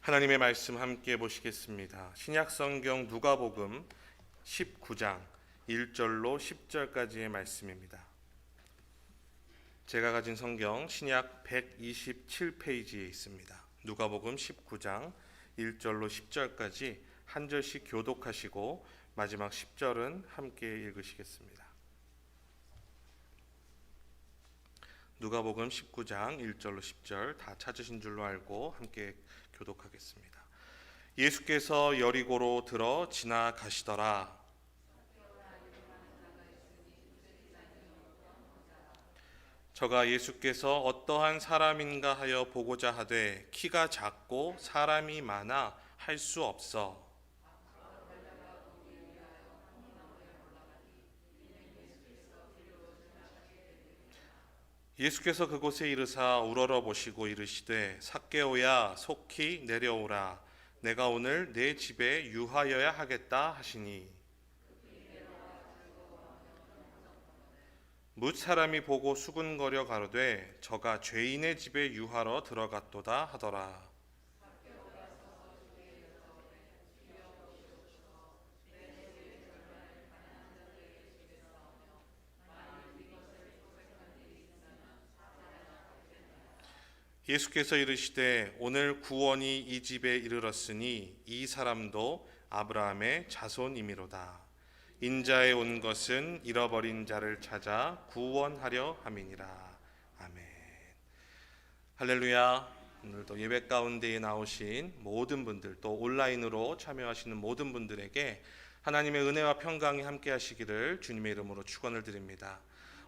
하나님의 말씀 함께 보시겠습니다. 신약성경 누가복음 19장 1절로 10절까지의 말씀입니다. 제가 가진 성경 신약 127페이지에 있습니다. 누가복음 19장 1절로 10절까지 한 절씩 교독하시고 마지막 10절은 함께 읽으시겠습니다. 누가복음 19장 1절로 10절 다 찾으신 줄로 알고 함께 교독하겠습니다. 예수께서 여리고로 들어 지나가시더라. 저가 예수께서 어떠한 사람인가 하여 보고자 하되 키가 작고 사람이 많아 할 수 없어 예수께서 그곳에 이르사 우러러 보시고 이르시되 삭개오야 속히 내려오라 내가 오늘 내 집에 유하여야 하겠다 하시니 뭇 사람이 보고 수군거려 가로되 저가 죄인의 집에 유하러 들어갔도다 하더라. 예수께서 이르시되 오늘 구원이 이 집에 이르렀으니 이 사람도 아브라함의 자손이미로다. 인자에 온 것은 잃어버린 자를 찾아 구원하려 함이니라. 아멘. 할렐루야. 오늘도 예배 가운데에 나오신 모든 분들, 또 온라인으로 참여하시는 모든 분들에게 하나님의 은혜와 평강이 함께 하시기를 주님의 이름으로 축원을 드립니다.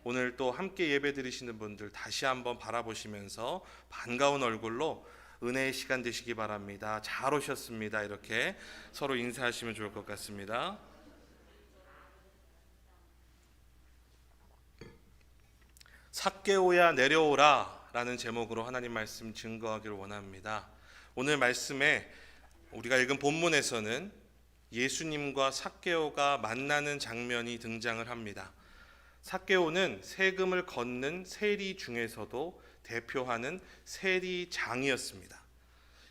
오늘 또 함께 예배 드리시는 분들 다시 한번 바라보시면서 반가운 얼굴로 은혜의 시간 되시기 바랍니다. 잘 오셨습니다. 이렇게 서로 인사하시면 좋을 것 같습니다. 삭개오야 내려오라 라는 제목으로 하나님 말씀 증거하기를 원합니다. 오늘 말씀에 우리가 읽은 본문에서는 예수님과 삭개오가 만나는 장면이 등장을 합니다. 삭개오는 세금을 걷는 세리 중에서도 대표하는 세리장이었습니다.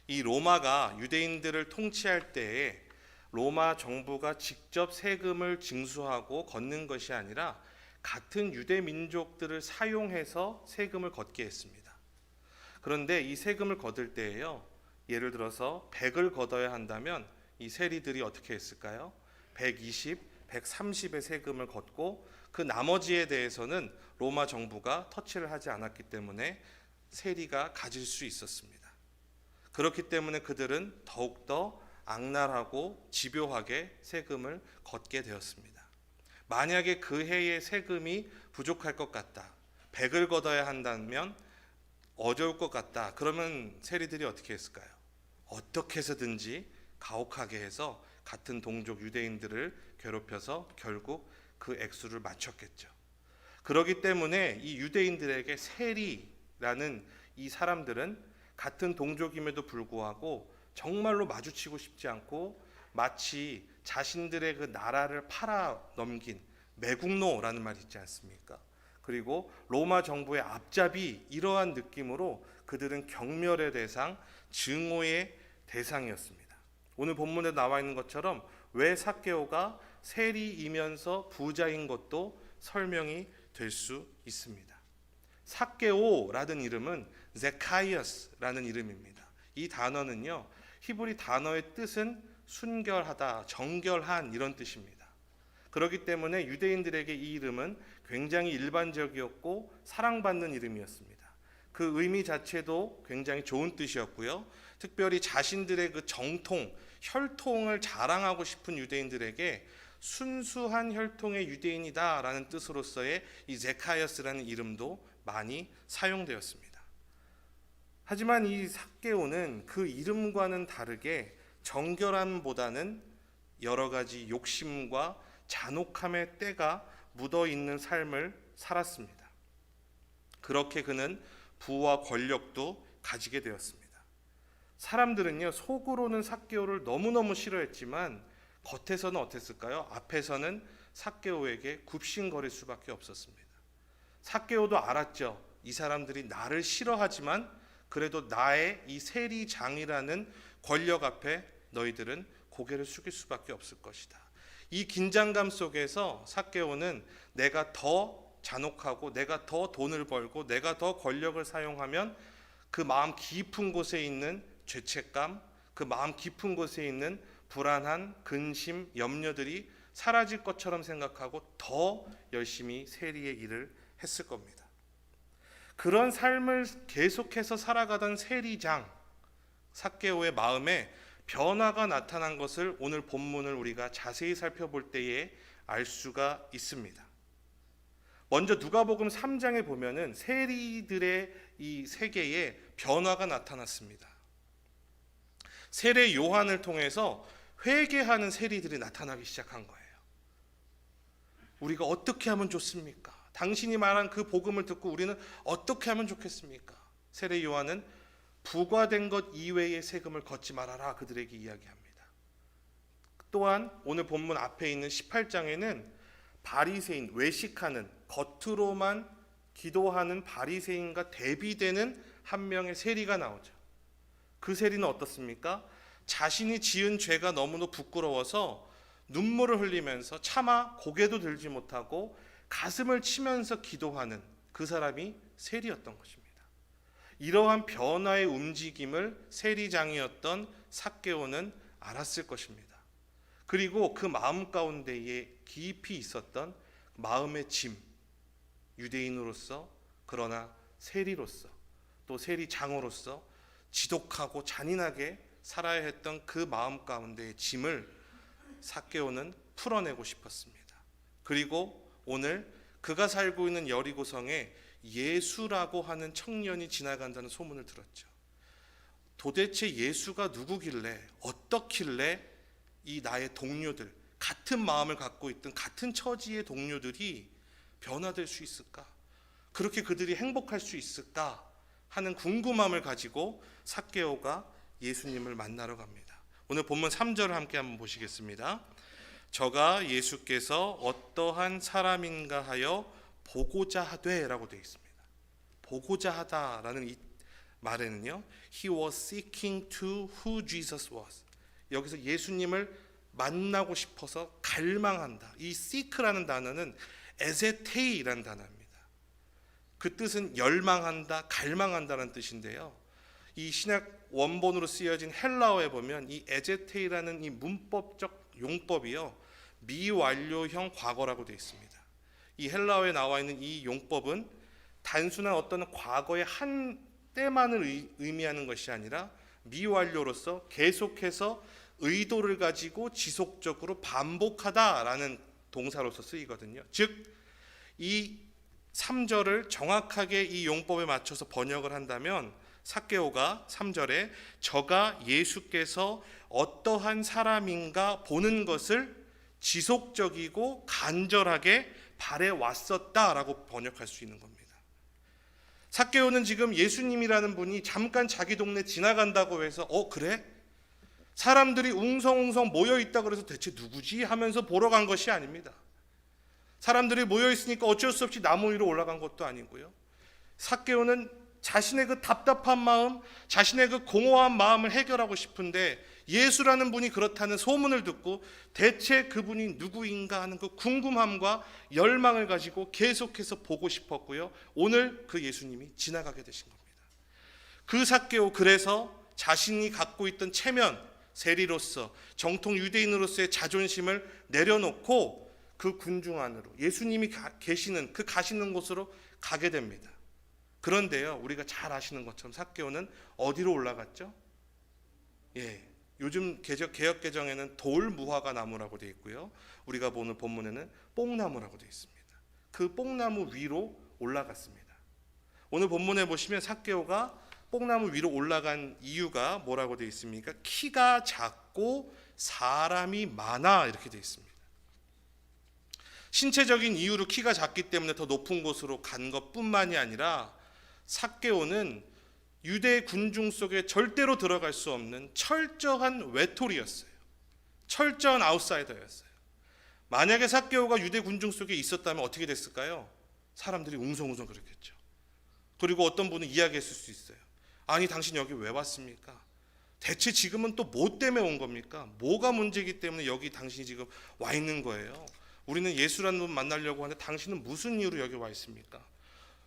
이 로마가 유대인들을 통치할 때에 로마 정부가 직접 세금을 징수하고 걷는 것이 아니라 같은 유대 민족들을 사용해서 세금을 걷게 했습니다. 그런데 이 세금을 걷을 때에요, 예를 들어서 100을 걷어야 한다면 이 세리들이 어떻게 했을까요? 120, 130의 세금을 걷고 그 나머지에 대해서는 로마 정부가 터치를 하지 않았기 때문에 세리가 가질 수 있었습니다. 그렇기 때문에 그들은 더욱더 악랄하고 집요하게 세금을 걷게 되었습니다. 만약에 그 해의 세금이 부족할 것 같다, 100을 걷어야 한다면 어려울 것 같다, 그러면 세리들이 어떻게 했을까요? 어떻게 해서든지 가혹하게 해서 같은 동족 유대인들을 괴롭혀서 결국 그 액수를 맞췄겠죠. 그렇기 때문에 이 유대인들에게 세리라는 이 사람들은 같은 동족임에도 불구하고 정말로 마주치고 싶지 않고 마치 자신들의 그 나라를 팔아 넘긴 매국노라는 말이 있지 않습니까? 그리고 로마 정부의 앞잡이, 이러한 느낌으로 그들은 경멸의 대상, 증오의 대상이었습니다. 오늘 본문에 나와 있는 것처럼 왜 삭개오가 세리이면서 부자인 것도 설명이 될 수 있습니다. 삭개오라는 이름은 제카이어스라는 이름입니다. 이 단어는요, 히브리 단어의 뜻은 순결하다, 정결한, 이런 뜻입니다. 그렇기 때문에 유대인들에게 이 이름은 굉장히 일반적이었고 사랑받는 이름이었습니다. 그 의미 자체도 굉장히 좋은 뜻이었고요. 특별히 자신들의 그 정통, 혈통을 자랑하고 싶은 유대인들에게 순수한 혈통의 유대인이다라는 뜻으로서의 이 제카이어스라는 이름도 많이 사용되었습니다. 하지만 이 삭개오는 그 이름과는 다르게 정결함보다는 여러 가지 욕심과 잔혹함의 때가 묻어 있는 삶을 살았습니다. 그렇게 그는 부와 권력도 가지게 되었습니다. 사람들은요, 속으로는 삭개오를 너무너무 싫어했지만 겉에서는 어땠을까요? 앞에서는 삭개오에게 굽신거릴 수밖에 없었습니다. 삭개오도 알았죠. 이 사람들이 나를 싫어하지만 그래도 나의 이 세리장이라는 권력 앞에 너희들은 고개를 숙일 수밖에 없을 것이다. 이 긴장감 속에서 삭개오는 내가 더 잔혹하고 내가 더 돈을 벌고 내가 더 권력을 사용하면 그 마음 깊은 곳에 있는 죄책감, 그 마음 깊은 곳에 있는 불안한 근심, 염려들이 사라질 것처럼 생각하고 더 열심히 세리의 일을 했을 겁니다. 그런 삶을 계속해서 살아가던 세리장 삭개오의 마음에 변화가 나타난 것을 오늘 본문을 우리가 자세히 살펴볼 때에 알 수가 있습니다. 먼저 누가복음 3장에 보면은 세리들의 이 세계에 변화가 나타났습니다. 세례 요한을 통해서 회개하는 세리들이 나타나기 시작한 거예요. 우리가 어떻게 하면 좋습니까? 당신이 말한 그 복음을 듣고 우리는 어떻게 하면 좋겠습니까? 세례 요한은 부과된 것 이외의 세금을 걷지 말아라 그들에게 이야기합니다. 또한 오늘 본문 앞에 있는 18장에는 바리새인, 외식하는, 겉으로만 기도하는 바리새인과 대비되는 한 명의 세리가 나오죠. 그 세리는 어떻습니까? 자신이 지은 죄가 너무도 부끄러워서 눈물을 흘리면서 차마 고개도 들지 못하고 가슴을 치면서 기도하는 그 사람이 세리였던 것입니다. 이러한 변화의 움직임을 세리장이었던 삭개오는 알았을 것입니다. 그리고 그 마음 가운데에 깊이 있었던 마음의 짐, 유대인으로서 그러나 세리로서 또 세리장으로서 지독하고 잔인하게 살아야 했던 그 마음 가운데의 짐을 삭개오는 풀어내고 싶었습니다. 그리고 오늘 그가 살고 있는 여리고성에 예수라고 하는 청년이 지나간다는 소문을 들었죠. 도대체 예수가 누구길래 어떻길래 이 나의 동료들, 같은 마음을 갖고 있던 같은 처지의 동료들이 변화될 수 있을까? 그렇게 그들이 행복할 수 있을까? 하는 궁금함을 가지고 삭개오가 예수님을 만나러 갑니다. 오늘 본문 3절을 함께 한번 보시겠습니다. 저가 예수께서 어떠한 사람인가 하여 보고자 하되 라고 되어 있습니다. 보고자 하다라는 이 말에는요, He was seeking to who Jesus was. 여기서 예수님을 만나고 싶어서 갈망한다. 이 seek라는 단어는 에제테이라는 단어입니다. 그 뜻은 열망한다, 갈망한다는 뜻인데요. 이 신약 원본으로 쓰여진 헬라어에 보면 이 에제테이라는 이 문법적 용법이요, 미완료형 과거라고 되어 있습니다. 이 헬라어에 나와 있는 이 용법은 단순한 어떤 과거의 한 때만을 의미하는 것이 아니라 미완료로서 계속해서 의도를 가지고 지속적으로 반복하다라는 동사로서 쓰이거든요. 즉, 이 3절을 정확하게 이 용법에 맞춰서 번역을 한다면 삭개오가 3절에 저가 예수께서 어떠한 사람인가 보는 것을 지속적이고 간절하게 바래왔었다라고 번역할 수 있는 겁니다. 삭개오는 지금 예수님이라는 분이 잠깐 자기 동네 지나간다고 해서 그래? 사람들이 웅성웅성 모여있다 그래서 대체 누구지? 하면서 보러 간 것이 아닙니다. 사람들이 모여있으니까 어쩔 수 없이 나무 위로 올라간 것도 아니고요. 삭개오는 자신의 그 답답한 마음, 자신의 그 공허한 마음을 해결하고 싶은데 예수라는 분이 그렇다는 소문을 듣고 대체 그분이 누구인가 하는 그 궁금함과 열망을 가지고 계속해서 보고 싶었고요. 오늘 그 예수님이 지나가게 되신 겁니다. 그 삭개오, 그래서 자신이 갖고 있던 체면, 세리로서 정통 유대인으로서의 자존심을 내려놓고 그 군중 안으로 예수님이 계시는 그 가시는 곳으로 가게 됩니다. 그런데요, 우리가 잘 아시는 것처럼 삭개오는 어디로 올라갔죠? 요즘 개역 개정에는 돌무화과 나무라고 되어 있고요. 우리가 보는 본문에는 뽕나무라고 되어 있습니다. 그 뽕나무 위로 올라갔습니다. 오늘 본문에 보시면 삭개오가 뽕나무 위로 올라간 이유가 뭐라고 되어 있습니까? 키가 작고 사람이 많아 이렇게 되어 있습니다. 신체적인 이유로 키가 작기 때문에 더 높은 곳으로 간 것뿐만이 아니라 삭개오는 유대 군중 속에 절대로 들어갈 수 없는 철저한 외톨이였어요. 철저한 아웃사이더였어요. 만약에 삭개오가 유대 군중 속에 있었다면 어떻게 됐을까요? 사람들이 웅성웅성 그랬겠죠. 그리고 어떤 분은 이야기했을 수 있어요. 아니 당신 여기 왜 왔습니까? 대체 지금은 또 뭐 때문에 온 겁니까? 뭐가 문제이기 때문에 여기 당신이 지금 와 있는 거예요? 우리는 예수라는 분 만나려고 하는데 당신은 무슨 이유로 여기 와 있습니까?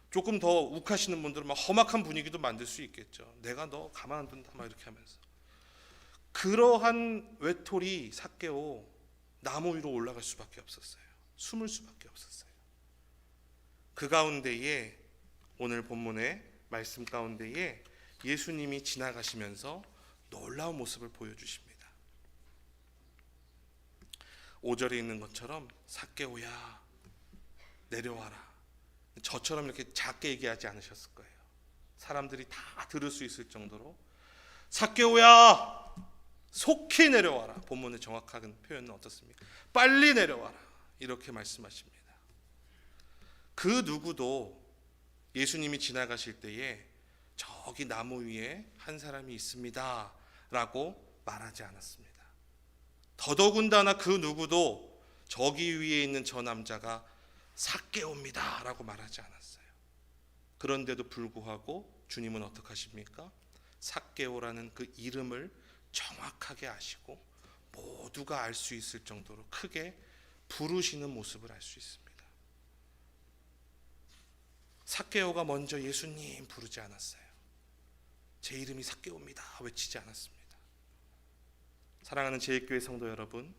조금 더 욱하시는 분들은 막 험악한 분위기도 만들 수 있겠죠. 내가 너 가만 안 둔다 막 이렇게 하면서. 그러한 외톨이 삭개오 나무 위로 올라갈 수밖에 없었어요. 숨을 수밖에 없었어요. 그 가운데에 오늘 본문의 말씀 가운데에 예수님이 지나가시면서 놀라운 모습을 보여주십니다. 5절에 있는 것처럼 삭개오야 내려와라. 저처럼 이렇게 작게 얘기하지 않으셨을 거예요. 사람들이 다 들을 수 있을 정도로 삭개오야 속히 내려와라. 본문의 정확한 표현은 어떻습니까? 빨리 내려와라. 이렇게 말씀하십니다. 그 누구도 예수님이 지나가실 때에 저기 나무 위에 한 사람이 있습니다 라고 말하지 않았습니다. 더더군다나 그 누구도 저기 위에 있는 저 남자가 삭개오입니다 라고 말하지 않았어요. 그런데도 불구하고 주님은 어떻게 하십니까? 삭개오라는 그 이름을 정확하게 아시고 모두가 알 수 있을 정도로 크게 부르시는 모습을 알 수 있습니다. 삭개오가 먼저 예수님 부르지 않았어요. 제 이름이 삭개오입니다 외치지 않았습니다. 사랑하는 제1교회 성도 여러분,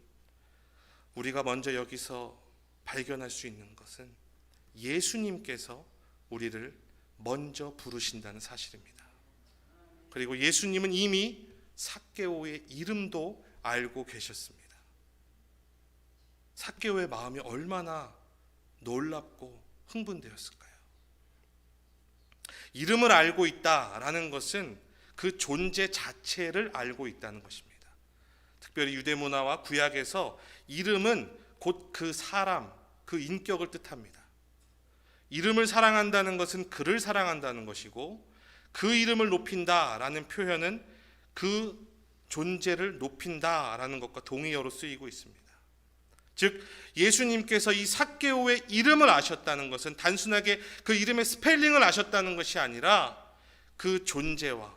우리가 먼저 여기서 발견할 수 있는 것은 예수님께서 우리를 먼저 부르신다는 사실입니다. 그리고 예수님은 이미 삭개오의 이름도 알고 계셨습니다. 삭개오의 마음이 얼마나 놀랍고 흥분되었을까요? 이름을 알고 있다라는 것은 그 존재 자체를 알고 있다는 것입니다. 특별히 유대 문화와 구약에서 이름은 곧 그 사람, 그 인격을 뜻합니다. 이름을 사랑한다는 것은 그를 사랑한다는 것이고, 그 이름을 높인다라는 표현은 그 존재를 높인다라는 것과 동의어로 쓰이고 있습니다. 즉 예수님께서 이 삭개오의 이름을 아셨다는 것은 단순하게 그 이름의 스펠링을 아셨다는 것이 아니라 그 존재와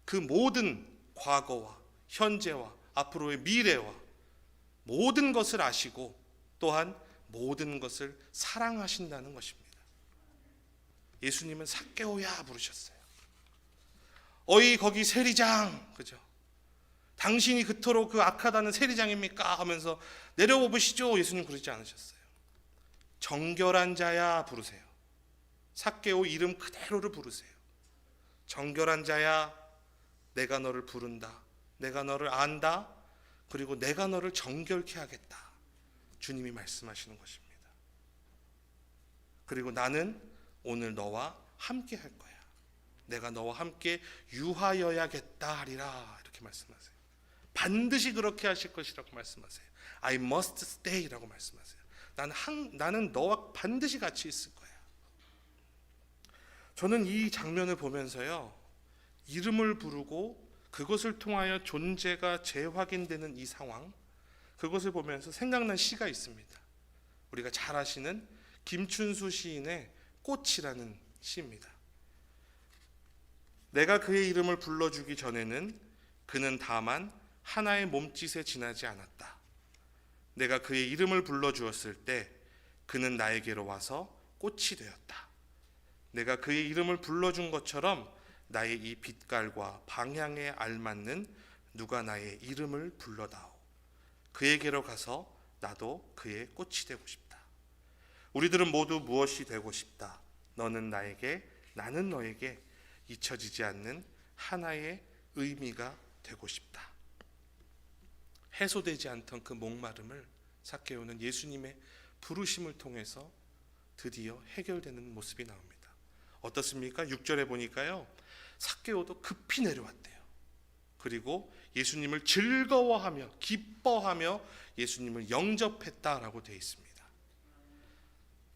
그 모든 과거와 현재와 앞으로의 미래와 모든 것을 아시고 또한 모든 것을 사랑하신다는 것입니다. 예수님은 삭개오야 부르셨어요. 어이 거기 세리장, 그죠? 당신이 그토록 그 악하다는 세리장입니까? 하면서 내려와 보시죠. 예수님 그러지 않으셨어요. 정결한 자야 부르세요. 삭개오 이름 그대로를 부르세요. 정결한 자야, 내가 너를 부른다. 내가 너를 안다. 그리고 내가 너를 정결케 하겠다. 주님이 말씀하시는 것입니다. 그리고 나는 오늘 너와 함께 할 거야. 내가 너와 함께 유하여야겠다 하리라. 이렇게 말씀하세요. 반드시 그렇게 하실 것이라고 말씀하세요. I must stay라고 말씀하세요. 나는 너와 반드시 같이 있을 거야. 저는 이 장면을 보면서요, 이름을 부르고 그것을 통하여 존재가 재확인되는 이 상황, 그것을 보면서 생각난 시가 있습니다. 우리가 잘 아시는 김춘수 시인의 꽃이라는 시입니다. 내가 그의 이름을 불러주기 전에는 그는 다만 하나의 몸짓에 지나지 않았다. 내가 그의 이름을 불러주었을 때 그는 나에게로 와서 꽃이 되었다. 내가 그의 이름을 불러준 것처럼 나의 이 빛깔과 방향에 알맞는 누가 나의 이름을 불러다오. 그에게로 가서 나도 그의 꽃이 되고 싶다. 우리들은 모두 무엇이 되고 싶다. 너는 나에게, 나는 너에게 잊혀지지 않는 하나의 의미가 되고 싶다. 해소되지 않던 그 목마름을 삭개오는 예수님의 부르심을 통해서 드디어 해결되는 모습이 나옵니다. 어떻습니까? 6절에 보니까요, 삭개오도 급히 내려왔대요. 그리고 예수님을 즐거워하며 기뻐하며 예수님을 영접했다라고 되어 있습니다.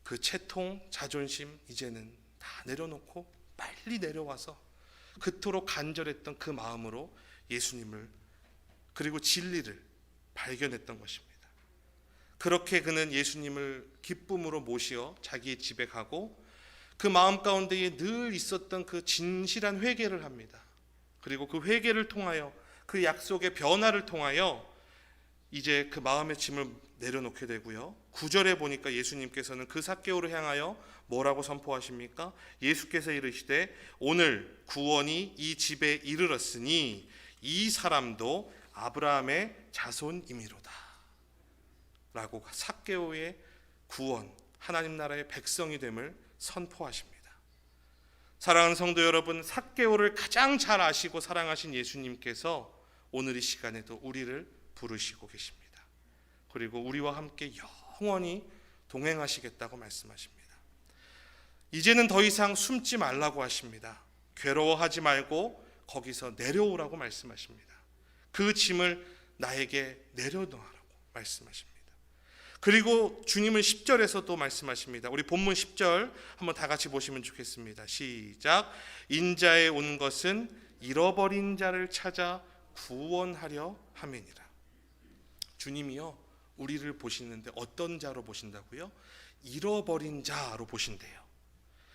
그 채통, 자존심 이제는 다 내려놓고 빨리 내려와서 그토록 간절했던 그 마음으로 예수님을 그리고 진리를 발견했던 것입니다. 그렇게 그는 예수님을 기쁨으로 모시어 자기의 집에 가고 그 마음 가운데에 늘 있었던 그 진실한 회개를 합니다. 그리고 그 회개를 통하여 그 약속의 변화를 통하여 이제 그 마음의 짐을 내려놓게 되고요. 9절에 보니까 예수님께서는 그 삭개오를 향하여 뭐라고 선포하십니까? 예수께서 이르시되 오늘 구원이 이 집에 이르렀으니 이 사람도 아브라함의 자손이미로다 라고 삭개오의 구원, 하나님 나라의 백성이 됨을 선포하십니다. 사랑하는 성도 여러분, 삭개오를 가장 잘 아시고 사랑하신 예수님께서 오늘 이 시간에도 우리를 부르시고 계십니다. 그리고 우리와 함께 영원히 동행하시겠다고 말씀하십니다. 이제는 더 이상 숨지 말라고 하십니다. 괴로워하지 말고 거기서 내려오라고 말씀하십니다. 그 짐을 나에게 내려놓으라고 말씀하십니다. 그리고 주님은 10절에서도 말씀하십니다. 우리 본문 10절 한번 다 같이 보시면 좋겠습니다. 시작. 인자에 온 것은 잃어버린 자를 찾아 구원하려 함이니라. 주님이요, 우리를 보시는데 어떤 자로 보신다고요? 잃어버린 자로 보신대요.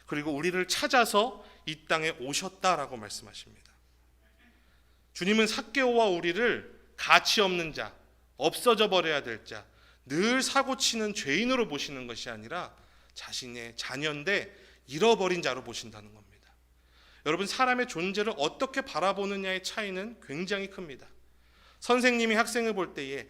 그리고 우리를 찾아서 이 땅에 오셨다라고 말씀하십니다. 주님은 삭개오와 우리를 가치 없는 자, 없어져 버려야 될 자, 늘 사고치는 죄인으로 보시는 것이 아니라 자신의 자녀인데 잃어버린 자로 보신다는 겁니다. 여러분, 사람의 존재를 어떻게 바라보느냐의 차이는 굉장히 큽니다. 선생님이 학생을 볼 때에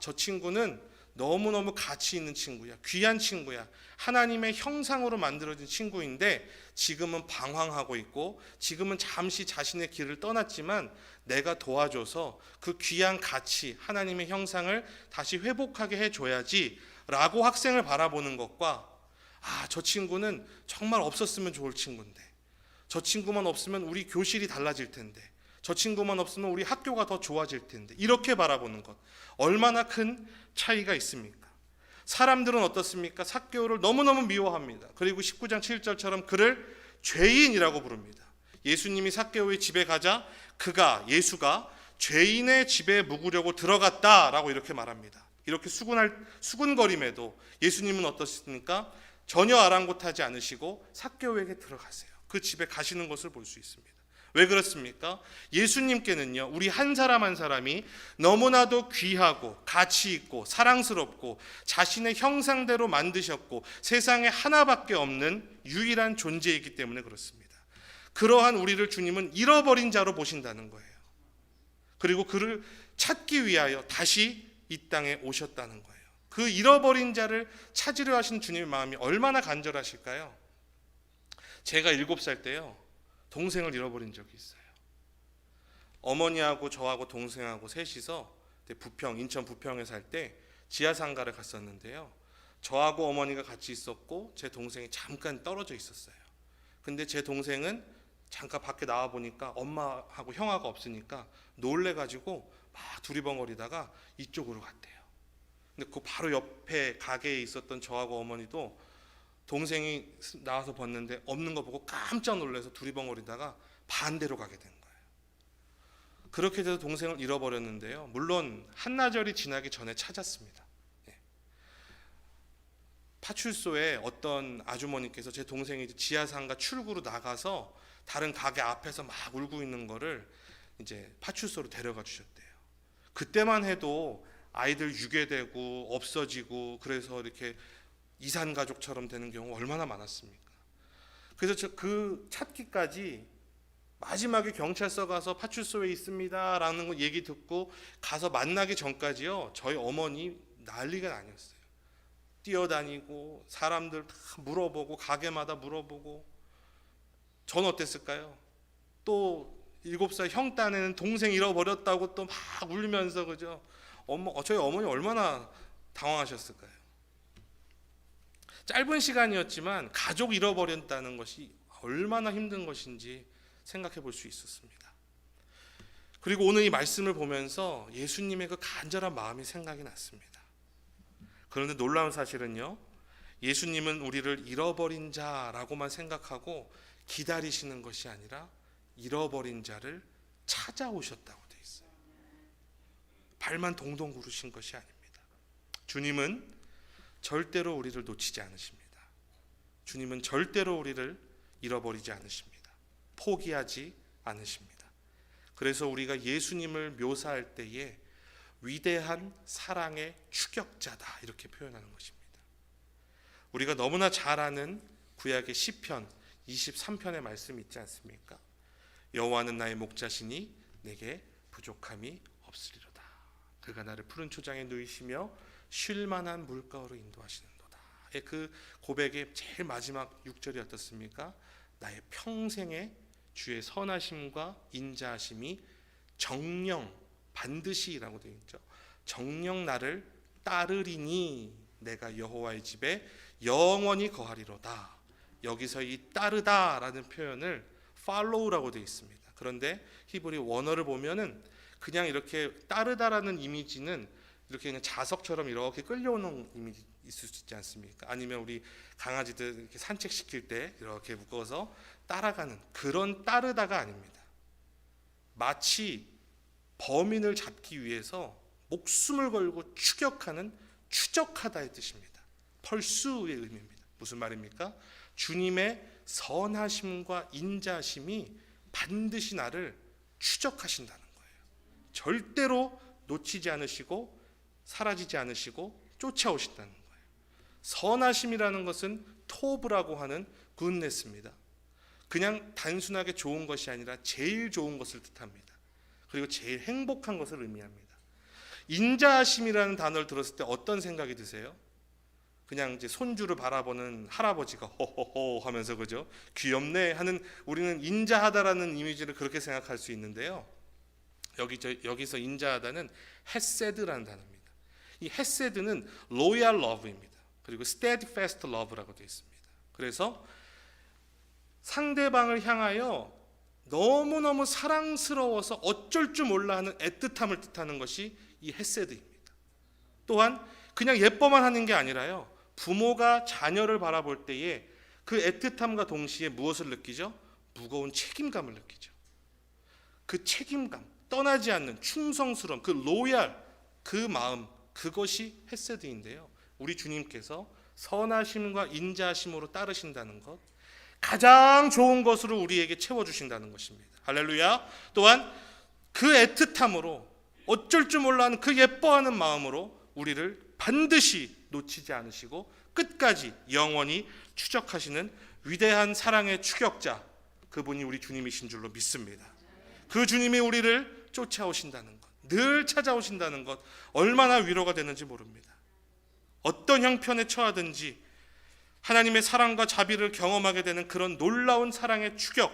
저 친구는 너무너무 가치 있는 친구야, 귀한 친구야, 하나님의 형상으로 만들어진 친구인데 지금은 방황하고 있고 지금은 잠시 자신의 길을 떠났지만 내가 도와줘서 그 귀한 가치, 하나님의 형상을 다시 회복하게 해줘야지 라고 학생을 바라보는 것과 저 친구는 정말 없었으면 좋을 친구인데, 저 친구만 없으면 우리 교실이 달라질 텐데, 저 친구만 없으면 우리 학교가 더 좋아질 텐데, 이렇게 바라보는 것, 얼마나 큰 차이가 있습니까? 사람들은 어떻습니까? 삭개오를 너무너무 미워합니다. 그리고 19장 7절처럼 그를 죄인이라고 부릅니다. 예수님이 삭개오의 집에 가자 예수가 죄인의 집에 묵으려고 들어갔다라고 이렇게 말합니다. 이렇게 수군거림에도 예수님은 어떻습니까? 전혀 아랑곳하지 않으시고 삭개오에게 들어가세요. 그 집에 가시는 것을 볼 수 있습니다. 왜 그렇습니까? 예수님께는요, 우리 한 사람 한 사람이 너무나도 귀하고 가치 있고 사랑스럽고 자신의 형상대로 만드셨고 세상에 하나밖에 없는 유일한 존재이기 때문에 그렇습니다. 그러한 우리를 주님은 잃어버린 자로 보신다는 거예요. 그리고 그를 찾기 위하여 다시 이 땅에 오셨다는 거예요. 그 잃어버린 자를 찾으려 하신 주님의 마음이 얼마나 간절하실까요? 제가 7살 때요, 동생을 잃어버린 적이 있어요. 어머니하고 저하고 동생하고 셋이서 인천 부평에 살 때 지하상가를 갔었는데요. 저하고 어머니가 같이 있었고 제 동생이 잠깐 떨어져 있었어요. 근데 제 동생은 잠깐 밖에 나와 보니까 엄마하고 형아가 없으니까 놀래가지고 막 두리번거리다가 이쪽으로 갔대요. 근데 그 바로 옆에 가게에 있었던 저하고 어머니도 동생이 나와서 봤는데 없는 거 보고 깜짝 놀라서 두리번거리다가 반대로 가게 된 거예요. 그렇게 돼서 동생을 잃어버렸는데요. 물론 한나절이 지나기 전에 찾았습니다. 파출소에 어떤 아주머니께서 제 동생이 지하상가 출구로 나가서 다른 가게 앞에서 막 울고 있는 거를 이제 파출소로 데려가 주셨대요. 그때만 해도 아이들 유괴되고 없어지고 그래서 이렇게 이산 가족처럼 되는 경우 얼마나 많았습니까? 그래서 그 찾기까지 마지막에 경찰서 가서 파출소에 있습니다 라는 거 얘기 듣고 가서 만나기 전까지요, 저희 어머니 난리가 아니었어요. 뛰어다니고 사람들 다 물어보고 가게마다 물어보고. 전 어땠을까요? 또 7살 형 딴에는 동생 잃어버렸다고 또 막 울면서, 그죠? 저희 어머니 얼마나 당황하셨을까요? 짧은 시간이었지만 가족 잃어버렸다는 것이 얼마나 힘든 것인지 생각해 볼 수 있었습니다. 그리고 오늘 이 말씀을 보면서 예수님의 그 간절한 마음이 생각이 났습니다. 그런데 놀라운 사실은요, 예수님은 우리를 잃어버린 자라고만 생각하고 기다리시는 것이 아니라 잃어버린 자를 찾아오셨다고 되어 있어요. 발만 동동 구르신 것이 아닙니다. 주님은 절대로 우리를 놓치지 않으십니다. 주님은 절대로 우리를 잃어버리지 않으십니다. 포기하지 않으십니다. 그래서 우리가 예수님을 묘사할 때에 위대한 사랑의 추격자다 이렇게 표현하는 것입니다. 우리가 너무나 잘 아는 구약의 시편 23편의 말씀이 있지 않습니까? 여호와는 나의 목자시니 내게 부족함이 없으리로다. 그가 나를 푸른 초장에 누이시며 쉴 만한 물가로 인도하시는도다. 그 고백의 제일 마지막 6절이 어떻습니까? 나의 평생의 주의 선하심과 인자하심이 정령 반드시라고 되어 있죠. 정령 나를 따르리니 내가 여호와의 집에 영원히 거하리로다. 여기서 이 따르다라는 표현을 follow라고 되어 있습니다. 그런데 히브리 원어를 보면은 그냥 이렇게 따르다라는 이미지는 이렇게 그냥 자석처럼 이렇게 끌려오는 이미지 있을 수 있지 않습니까? 아니면 우리 강아지들 이렇게 산책시킬 때 이렇게 묶어서 따라가는 그런 따르다가 아닙니다. 마치 범인을 잡기 위해서 목숨을 걸고 추격하는 추적하다의 뜻입니다. 펄수의 의미입니다. 무슨 말입니까? 주님의 선하심과 인자심이 반드시 나를 추적하신다는 거예요. 절대로 놓치지 않으시고 사라지지 않으시고 쫓아오신다는 거예요. 선하심이라는 것은 토브라고 하는 굿네스입니다. 그냥 단순하게 좋은 것이 아니라 제일 좋은 것을 뜻합니다. 그리고 제일 행복한 것을 의미합니다. 인자하심이라는 단어를 들었을 때 어떤 생각이 드세요? 그냥 이제 손주를 바라보는 할아버지가 호호호 하면서 그죠? 귀엽네 하는 우리는 인자하다라는 이미지를 그렇게 생각할 수 있는데요. 여기서 인자하다는 헤세드라는 단어입니다. 이 헤세드는 로얄 러브입니다. 그리고 steadfast love라고 되어 있습니다. 그래서 상대방을 향하여 너무너무 사랑스러워서 어쩔 줄 몰라 하는 애틋함을 뜻하는 것이 이 헤세드입니다. 또한 그냥 예뻐만 하는 게 아니라요. 부모가 자녀를 바라볼 때에 그 애틋함과 동시에 무엇을 느끼죠? 무거운 책임감을 느끼죠. 그 책임감, 떠나지 않는 충성스러움, 그 로얄, 그 마음, 그것이 헤세드인데요. 우리 주님께서 선하심과 인자하심으로 따르신다는 것, 가장 좋은 것으로 우리에게 채워주신다는 것입니다. 할렐루야. 또한 그 애틋함으로 어쩔 줄 몰라 하는 그 예뻐하는 마음으로 우리를 반드시 놓치지 않으시고 끝까지 영원히 추적하시는 위대한 사랑의 추격자, 그분이 우리 주님이신 줄로 믿습니다. 그 주님이 우리를 쫓아오신다는 것, 늘 찾아오신다는 것, 얼마나 위로가 되는지 모릅니다. 어떤 형편에 처하든지 하나님의 사랑과 자비를 경험하게 되는 그런 놀라운 사랑의 추격,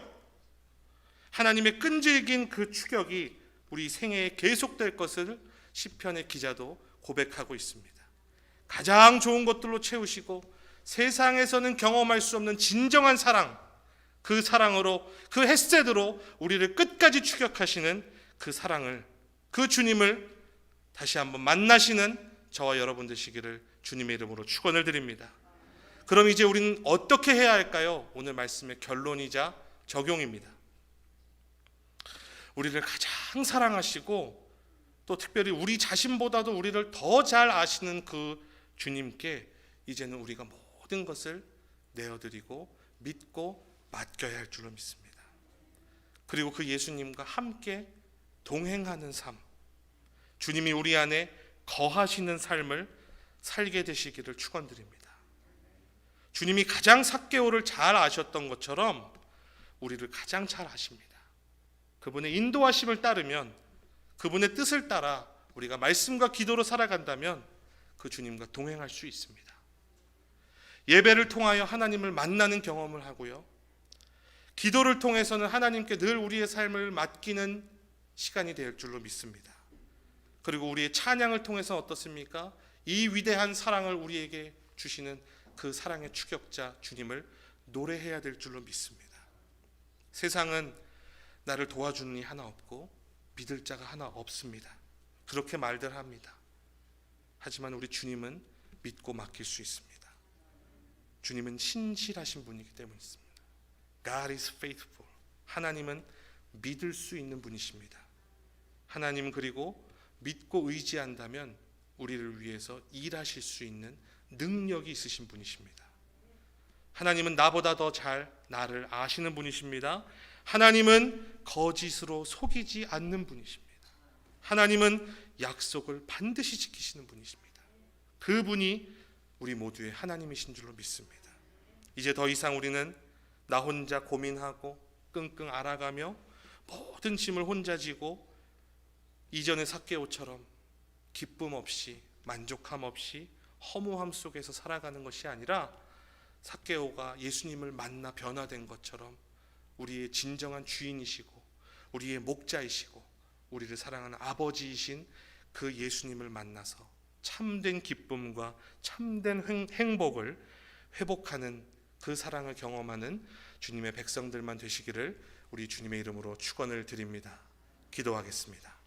하나님의 끈질긴 그 추격이 우리 생애에 계속될 것을 시편의 기자도 고백하고 있습니다. 가장 좋은 것들로 채우시고 세상에서는 경험할 수 없는 진정한 사랑, 그 사랑으로, 그 헤세드로 우리를 끝까지 추격하시는 그 사랑을, 그 주님을 다시 한번 만나시는 저와 여러분 되시기를 주님의 이름으로 축원을 드립니다. 그럼 이제 우리는 어떻게 해야 할까요? 오늘 말씀의 결론이자 적용입니다. 우리를 가장 사랑하시고 또 특별히 우리 자신보다도 우리를 더 잘 아시는 그 주님께 이제는 우리가 모든 것을 내어드리고 믿고 맡겨야 할 줄로 믿습니다. 그리고 그 예수님과 함께 동행하는 삶, 주님이 우리 안에 거하시는 삶을 살게 되시기를 축원드립니다. 주님이 가장 삭개오를 잘 아셨던 것처럼 우리를 가장 잘 아십니다. 그분의 인도하심을 따르면, 그분의 뜻을 따라 우리가 말씀과 기도로 살아간다면 그 주님과 동행할 수 있습니다. 예배를 통하여 하나님을 만나는 경험을 하고요, 기도를 통해서는 하나님께 늘 우리의 삶을 맡기는 시간이 될 줄로 믿습니다. 그리고 우리의 찬양을 통해서 어떻습니까? 이 위대한 사랑을 우리에게 주시는 그 사랑의 추격자 주님을 노래해야 될 줄로 믿습니다. 세상은 나를 도와주는 이 하나 없고 믿을 자가 하나 없습니다. 그렇게 말들 합니다. 하지만 우리 주님은 믿고 맡길 수 있습니다. 주님은 신실하신 분이기 때문입니다. God is faithful. 하나님은 믿을 수 있는 분이십니다. 하나님, 그리고 믿고 의지한다면 우리를 위해서 일하실 수 있는 능력이 있으신 분이십니다. 하나님은 나보다 더 잘 나를 아시는 분이십니다. 하나님은 거짓으로 속이지 않는 분이십니다. 하나님은 약속을 반드시 지키시는 분이십니다. 그분이 우리 모두의 하나님이신 줄로 믿습니다. 이제 더 이상 우리는 나 혼자 고민하고 끙끙 앓아가며 모든 짐을 혼자 지고 이전의 삭개오처럼 기쁨 없이 만족함 없이 허무함 속에서 살아가는 것이 아니라 삭개오가 예수님을 만나 변화된 것처럼 우리의 진정한 주인이시고 우리의 목자이시고 우리를 사랑하는 아버지이신 그 예수님을 만나서 참된 기쁨과 참된 행복을 회복하는 그 사랑을 경험하는 주님의 백성들만 되시기를 우리 주님의 이름으로 축원을 드립니다. 기도하겠습니다.